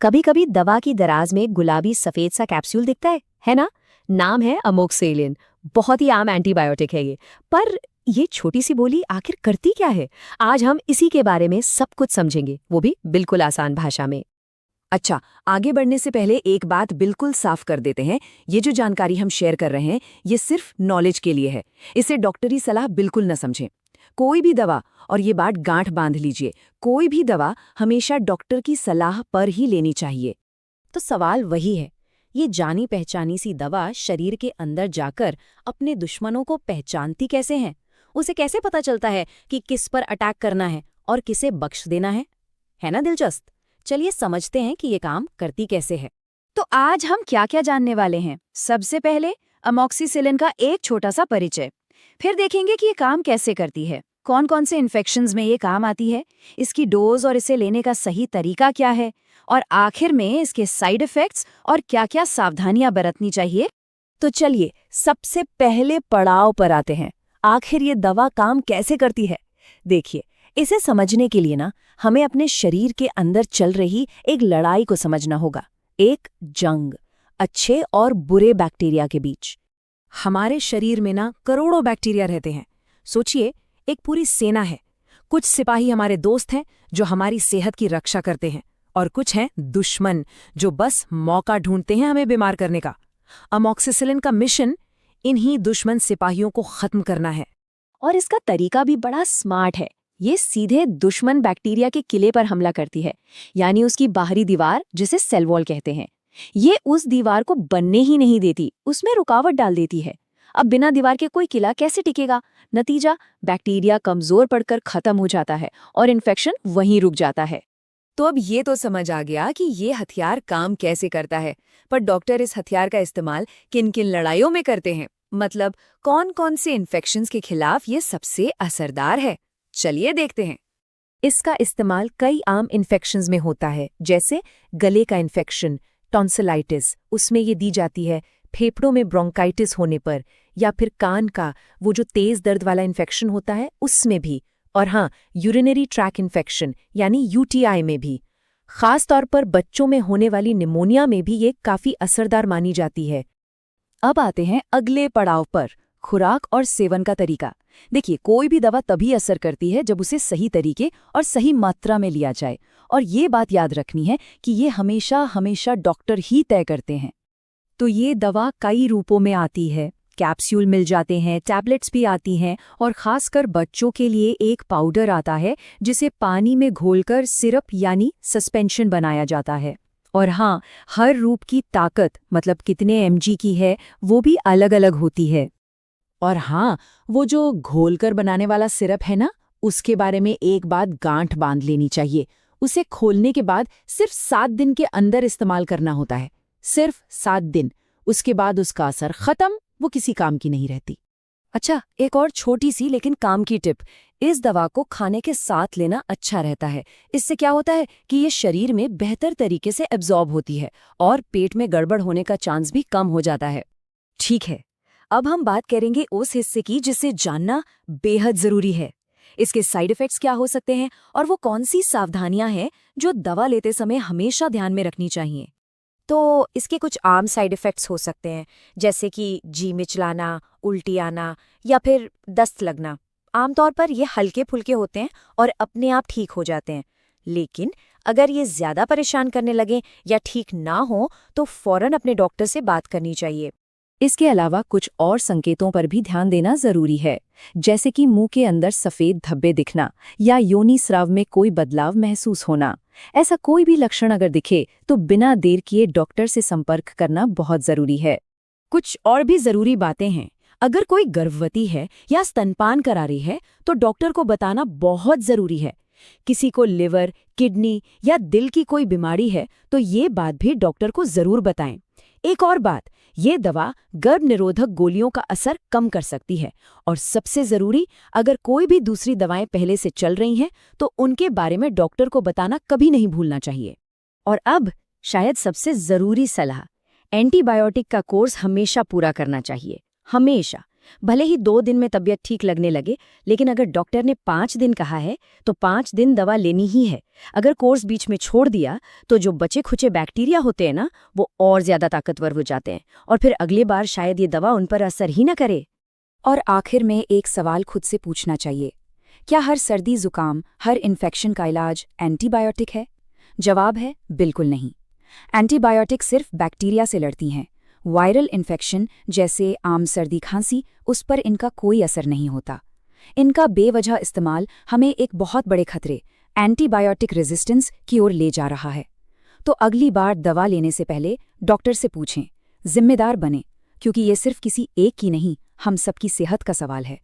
कभी कभी दवा की दराज में गुलाबी सफेद सा कैप्सूल दिखता है ना? नाम है अमोक्सिसिलिन। बहुत ही आम एंटीबायोटिक है ये। पर ये छोटी सी गोली आखिर करती क्या है? आज हम इसी के बारे में सब कुछ समझेंगे, वो भी बिल्कुल आसान भाषा में। अच्छा, आगे बढ़ने से पहले एक बात बिल्कुल साफ कर देते हैं। ये जो जानकारी हम शेयर कर रहे हैं, ये सिर्फ नॉलेज के लिए है। इसे डॉक्टरी सलाह बिल्कुल न समझें। कोई भी दवा, और ये बात गांठ बांध लीजिए, कोई भी दवा हमेशा डॉक्टर की सलाह पर ही लेनी चाहिए। तो सवाल वही है, ये जानी पहचानी सी दवा शरीर के अंदर जाकर अपने दुश्मनों को पहचानती कैसे है? उसे कैसे पता चलता है कि किस पर अटैक करना है और किसे बख्श देना है ना दिलचस्प? चलिए समझते हैं कि ये काम करती कैसे है। तो आज हम क्या क्या जानने वाले हैं। सबसे पहले अमोक्सिसिलिन का एक छोटा सा परिचय, फिर देखेंगे कि ये काम कैसे करती है, कौन कौन से इन्फेक्शंस में ये काम आती है, इसकी डोज और इसे लेने का सही तरीका क्या है, और आखिर में इसके साइड इफ़ेक्ट्स और क्या क्या सावधानियां बरतनी चाहिए। तो चलिए सबसे पहले पड़ाव पर आते हैं। आखिर ये दवा काम कैसे करती है? देखिए, इसे समझने के लिए ना हमें अपने शरीर के अंदर चल रही एक लड़ाई को समझना होगा। एक जंग अच्छे और बुरे बैक्टीरिया के बीच। हमारे शरीर में ना करोड़ों बैक्टीरिया रहते हैं। सोचिए, एक पूरी सेना है। कुछ सिपाही हमारे दोस्त हैं जो हमारी सेहत की रक्षा करते हैं, और कुछ हैं दुश्मन जो बस मौका ढूंढते हैं हमें बीमार करने का। अमोक्सिसिलिन का मिशन इन्हीं दुश्मन सिपाहियों को खत्म करना है। और इसका तरीका भी बड़ा स्मार्ट है। ये सीधे दुश्मन बैक्टीरिया के किले पर हमला करती है, यानी उसकी बाहरी दीवार, जिसे सेल वॉल कहते हैं। ये उस दीवार को बनने ही नहीं देती, उसमें रुकावट डाल देती है। अब बिना दीवार के कोई किला कैसे टिकेगा? नतीजा, बैक्टीरिया कमजोर पड़कर खत्म हो जाता है और इन्फेक्शन वहीं रुक जाता है। तो अब ये तो समझ आ गया कि ये हथियार काम कैसे करता है, पर डॉक्टर इस हथियार का इस्तेमाल किन किन लड़ाइयों में करते हैं? मतलब कौन कौन से इन्फेक्शंस के खिलाफ ये सबसे असरदार है? चलिए देखते हैं। इसका इस्तेमाल कई आम इन्फेक्शंस में होता है, जैसे गले का इन्फेक्शन, टॉन्सिलाइटिस, उसमें ये दी जाती है। फेफड़ों में ब्रोंकाइटिस होने पर, या फिर कान का वो जो तेज दर्द वाला इन्फेक्शन होता है, उसमें भी। और हाँ, यूरिनरी ट्रैक इन्फेक्शन यानी यूटीआई में भी। खास तौर पर बच्चों में होने वाली निमोनिया में भी ये काफी असरदार मानी जाती है। अब आते हैं अगले पड़ाव पर, खुराक और सेवन का तरीका। देखिए, कोई भी दवा तभी असर करती है जब उसे सही तरीके और सही मात्रा में लिया जाए, और ये बात याद रखनी है कि ये हमेशा हमेशा डॉक्टर ही तय करते हैं। तो ये दवा कई रूपों में आती है। कैप्सूल मिल जाते हैं, टैबलेट्स भी आती हैं, और खासकर बच्चों के लिए एक पाउडर आता है जिसे पानी में घोलकर सिरप यानी सस्पेंशन बनाया जाता है। और हाँ, हर रूप की ताकत, मतलब कितने mg की है, वो भी अलग अलग होती है। और हाँ, वो जो घोलकर बनाने वाला सिरप है ना, उसके बारे में एक बात गांठ बांध लेनी चाहिए। उसे खोलने के बाद सिर्फ 7 दिन के अंदर इस्तेमाल करना होता है। सिर्फ 7 दिन। उसके बाद उसका असर खत्म, वो किसी काम की नहीं रहती। अच्छा, एक और छोटी सी लेकिन काम की टिप। इस दवा को खाने के साथ लेना अच्छा रहता है। इससे क्या होता है कि ये शरीर में बेहतर तरीके से एब्जॉर्ब होती है और पेट में गड़बड़ होने का चांस भी कम हो जाता है। ठीक है, अब हम बात करेंगे उस हिस्से की जिसे जानना बेहद जरूरी है। इसके साइड इफेक्ट्स क्या हो सकते हैं, और वो कौन सी सावधानियां हैं जो दवा लेते समय हमेशा ध्यान में रखनी चाहिए। तो इसके कुछ आम साइड इफ़ेक्ट्स हो सकते हैं, जैसे कि जी मिचलाना, उल्टी आना या फिर दस्त लगना। आमतौर पर ये हल्के फुल्के होते हैं और अपने आप ठीक हो जाते हैं। लेकिन अगर ये ज़्यादा परेशान करने लगें या ठीक ना हो, तो फ़ौरन अपने डॉक्टर से बात करनी चाहिए। इसके अलावा कुछ और संकेतों पर भी ध्यान देना जरूरी है, जैसे कि मुंह के अंदर सफेद धब्बे दिखना या योनि स्राव में कोई बदलाव महसूस होना। ऐसा कोई भी लक्षण अगर दिखे तो बिना देर किए डॉक्टर से संपर्क करना बहुत जरूरी है। कुछ और भी जरूरी बातें हैं। अगर कोई गर्भवती है या स्तनपान करा रही है तो डॉक्टर को बताना बहुत जरूरी है। किसी को लिवर, किडनी या दिल की कोई बीमारी है तो ये बात भी डॉक्टर को जरूर बताएं। एक और बात, ये दवा गर्भ निरोधक गोलियों का असर कम कर सकती है, और सबसे जरूरी, अगर कोई भी दूसरी दवाएं पहले से चल रही हैं तो उनके बारे में डॉक्टर को बताना कभी नहीं भूलना चाहिए। और अब शायद सबसे जरूरी सलाह, एंटीबायोटिक का कोर्स हमेशा पूरा करना चाहिए, हमेशा। भले ही 2 दिन में तबीयत ठीक लगने लगे, लेकिन अगर डॉक्टर ने 5 दिन कहा है तो 5 दिन दवा लेनी ही है। अगर कोर्स बीच में छोड़ दिया तो जो बचे खुचे बैक्टीरिया होते हैं ना, वो और ज्यादा ताकतवर हो जाते हैं और फिर अगली बार शायद ये दवा उन पर असर ही ना करे। और आखिर में एक सवाल खुद से पूछना चाहिए, क्या हर सर्दी जुकाम, हर इन्फेक्शन का इलाज एंटीबायोटिक है? जवाब है बिल्कुल नहीं। एंटीबायोटिक सिर्फ बैक्टीरिया से लड़ती हैं। वायरल इन्फेक्शन जैसे आम सर्दी खांसी, उस पर इनका कोई असर नहीं होता। इनका बेवजह इस्तेमाल हमें एक बहुत बड़े खतरे, एंटीबायोटिक रेजिस्टेंस की ओर ले जा रहा है। तो अगली बार दवा लेने से पहले डॉक्टर से पूछें, जिम्मेदार बने, क्योंकि ये सिर्फ किसी एक की नहीं, हम सबकी सेहत का सवाल है।